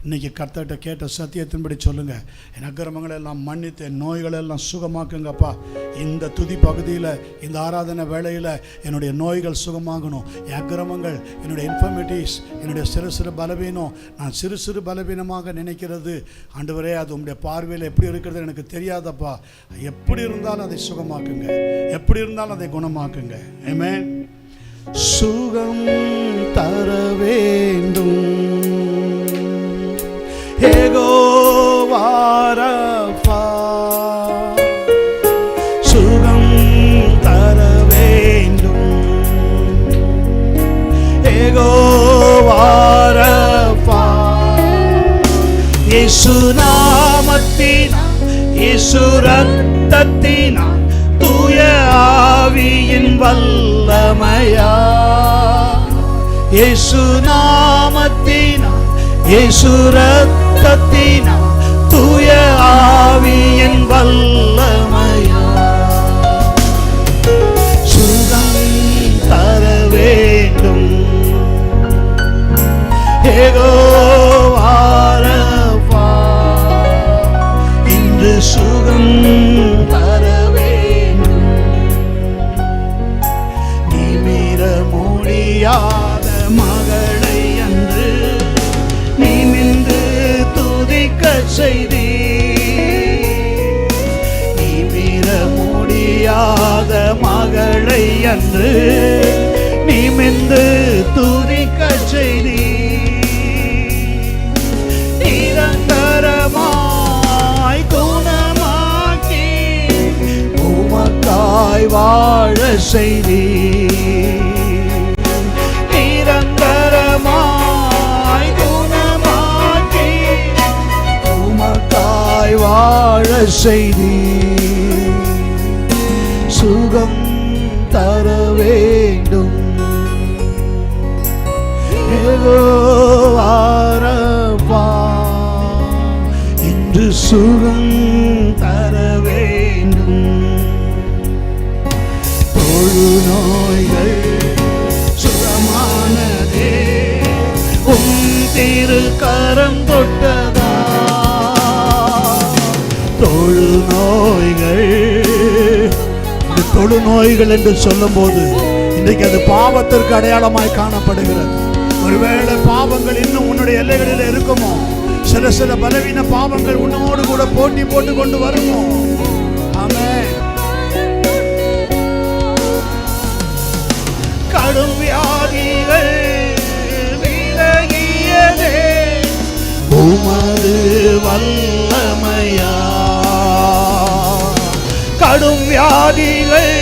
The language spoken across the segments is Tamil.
இன்றைக்கி கர்த்தர்கிட்ட கேட்ட சத்தியத்தின்படி சொல்லுங்கள், என் அக்கிரமங்களை எல்லாம் மன்னித்து என் நோய்களை எல்லாம் சுகமாக்குங்கப்பா. இந்த துதி பகுதியில், இந்த ஆராதனை வேளையில் என்னுடைய நோய்கள் சுகமாகணும். என் அக்கிரமங்கள், என்னுடைய இன்ஃபர்மிட்டிஸ், என்னுடைய சிறு பலவீனம், நான் சிறு பலவீனமாக நினைக்கிறது ஆண்டவரே, அது உங்களுடைய பார்வையில் எப்படி இருக்கிறது எனக்கு தெரியாதப்பா. எப்படி இருந்தாலும் அதை சுகமாக்குங்க, எப்படி இருந்தாலும் அதை குணமாக்குங்க. ஆமென். சுகம் தர வேண்டும் யெகோவா ராஃபா, சுகம் தர வேண்டும் யெகோவா ராஃபா. இயேசு நாமத்தினால், இயேசு ரத்தத்தினால், தூய ஆவியின் வல்லமையா, இயேசு நாமத்தினால், இயேசு ரத்தத்தினால், தூய ஆவியின் வல்லமையா, சுகம் தர வேண்டும் யெகோவா ராஃபா, இன்று சுகம் தர வேண்டும். நிமிர முடியாத மகளை அன்று நிமிர்ந்து துதிக்க செய்தி, நிமிர முடியாத மகளை அன்று நிமிர்ந்து துதிக்க செய்தி, நிரந்தரமாய் குணமாக்கி உமக்காய் வாழ செய்தி, நிரந்தரமாய் குணமாக்கி உமக்காய் வாழ செய்தி, சுகம் தர வேண்டும் யெகோவா ராஃபா, இன்று சுகம் தர வேண்டும். தொழு நோய்கள் சுகமானதே உம் திருக்கரம் தொட்டதா, தொழு நோய்கள். இந்த தொழு நோய்கள் என்று சொல்லும் போது இன்றைக்கு அது பாவத்திற்கு அடையாளமாய் காணப்படுகிறது. ஒருவேளை பாவங்கள் இன்னும் உன்னுடைய எல்லைகளில் இருக்குமோ, சில பலவீன பாவங்கள் உன்னோடு கூட போட்டி போட்டு கொண்டு வருமோ. ஆமென். கடும் வியாதிகள் விலகியதே உமது வல்லமையா, கடும் வியாதிகள்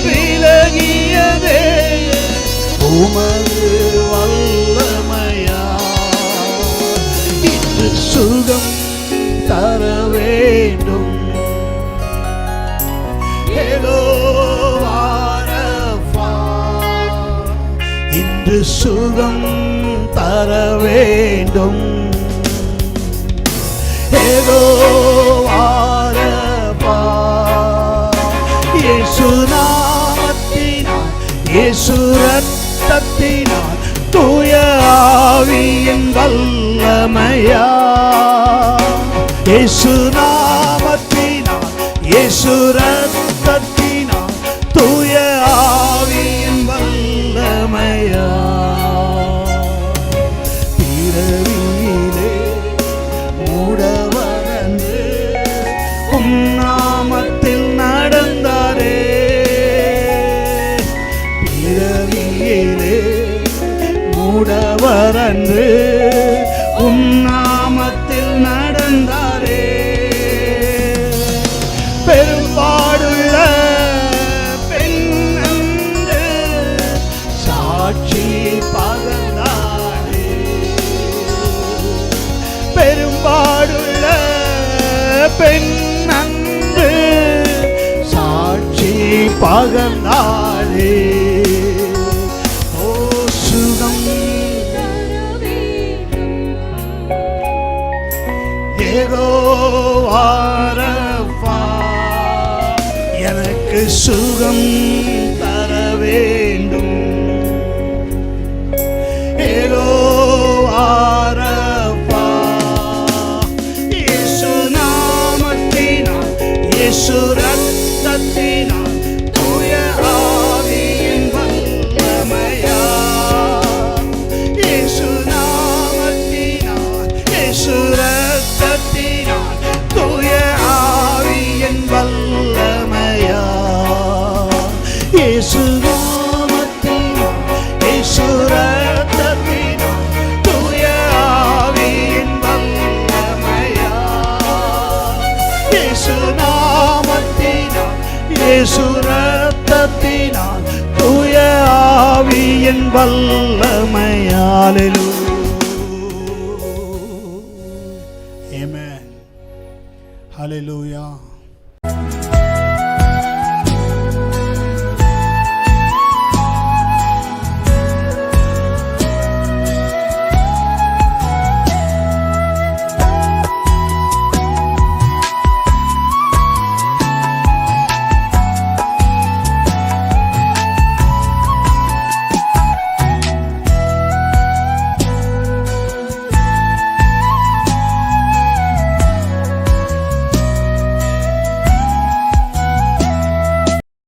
விலகியதே உமது வல்லமையா, இன்று சுகம் தர வேண்டும் யெகோவா ராஃபா, இன்று சுகம் தர வேண்டும் யெகோவா ராஃபா. இயேசு நாமத்தினால், இயேசு ரத்தத்தினால், தூய ஆவியின் வல்லமையா, இயேசு நாமத்தினால், இயேசு ரத்தத்தினால், தூய ஆவியின் வல்லமையா, பிறவியிலே மூடவரன்று உம் நாமத்தில் நடந்தாரே, பிறவியிலே மூடவரன்று உம் நாமத்தில் நடந்தாரே, பெரும்பாடுள்ள பெண் என்று சாட்சி பகர்ந்தாரே, பெரும்பாடுள்ள பெண் என்று சாட்சி பகர்ந்தாரே, ஓ சுகம் யெகோவா ராஃபா, எனக்கு சுகம் தர வேண்டும் யெகோவா ராஃபா, இயேசு ரத்தத்தினால் தூய ஆவியின் வல்லமையால். ஆமென். ஹல்லேலூயா.